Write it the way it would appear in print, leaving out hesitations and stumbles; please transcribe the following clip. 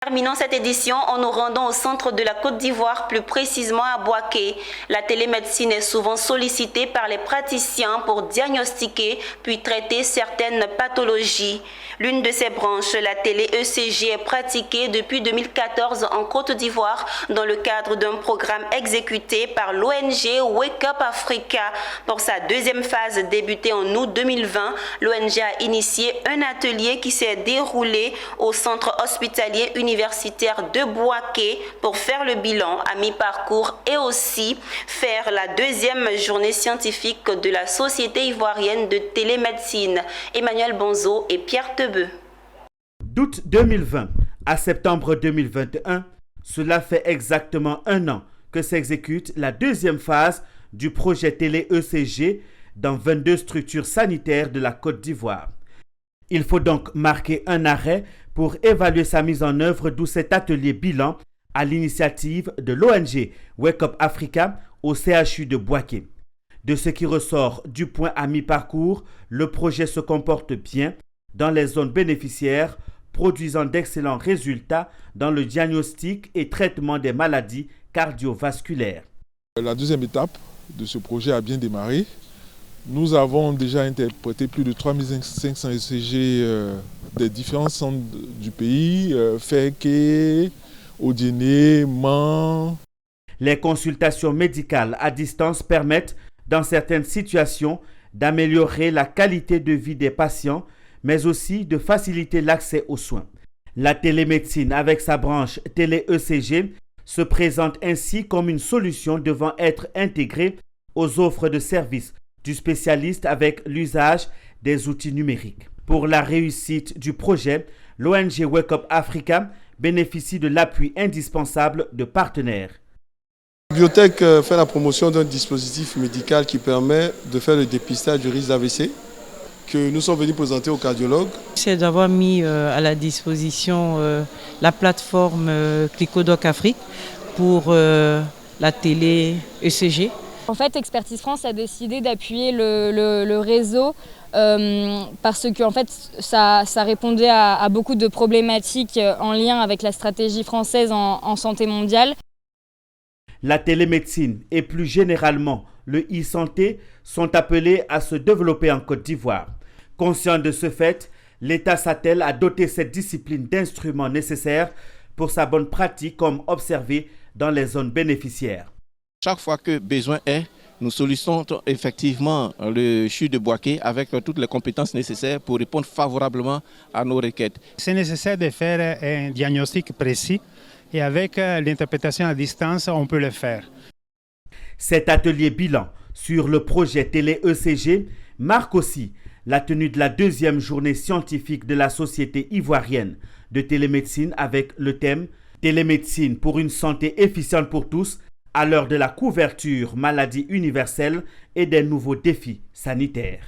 Terminons cette édition en nous rendant au centre de la Côte d'Ivoire, plus précisément à Bouaké. La télémédecine est souvent sollicitée par les praticiens pour diagnostiquer puis traiter certaines pathologies. L'une de ces branches, la télé-ECG, est pratiquée depuis 2014 en Côte d'Ivoire dans le cadre d'un programme exécuté par l'ONG Wake Up Africa. Pour sa deuxième phase débutée en août 2020, l'ONG a initié un atelier qui s'est déroulé au centre hospitalier universitaire de Bouaké pour faire le bilan à mi-parcours et aussi faire la deuxième journée scientifique de la Société ivoirienne de télémédecine. Emmanuel Bonzo et Pierre Tebeu. D'août 2020 à septembre 2021, cela fait exactement un an que s'exécute la deuxième phase du projet télé-ECG dans 22 structures sanitaires de la Côte d'Ivoire. Il faut donc marquer un arrêt pour évaluer sa mise en œuvre, d'où cet atelier bilan à l'initiative de l'ONG Wake Up Africa au CHU de Bouaké. De ce qui ressort du point à mi-parcours, le projet se comporte bien dans les zones bénéficiaires, produisant d'excellents résultats dans le diagnostic et traitement des maladies cardiovasculaires. La deuxième étape de ce projet a bien démarré. Nous avons déjà interprété plus de 3500 ECG des différents centres du pays, Féké, Odiéné, Mans. Les consultations médicales à distance permettent, dans certaines situations, d'améliorer la qualité de vie des patients, mais aussi de faciliter l'accès aux soins. La télémédecine, avec sa branche télé-ECG, se présente ainsi comme une solution devant être intégrée aux offres de services du spécialiste avec l'usage des outils numériques. Pour la réussite du projet, l'ONG Wake Up Africa bénéficie de l'appui indispensable de partenaires. La bibliothèque fait la promotion d'un dispositif médical qui permet de faire le dépistage du risque d'AVC que nous sommes venus présenter aux cardiologues. C'est d'avoir mis à la disposition la plateforme Clicodoc Afrique pour la télé ECG. En fait, Expertise France a décidé d'appuyer le réseau parce que en fait, ça répondait à beaucoup de problématiques en lien avec la stratégie française en santé mondiale. La télémédecine et plus généralement le e-santé sont appelés à se développer en Côte d'Ivoire. Conscient de ce fait, l'État s'attelle à doter cette discipline d'instruments nécessaires pour sa bonne pratique comme observé dans les zones bénéficiaires. Chaque fois que besoin est, nous sollicitons effectivement le CHU de Bouaké avec toutes les compétences nécessaires pour répondre favorablement à nos requêtes. C'est nécessaire de faire un diagnostic précis et avec l'interprétation à distance, on peut le faire. Cet atelier bilan sur le projet télé-ECG marque aussi la tenue de la deuxième journée scientifique de la Société ivoirienne de télémédecine avec le thème « Télémédecine pour une santé efficiente pour tous » à l'heure de la couverture maladie universelle et des nouveaux défis sanitaires.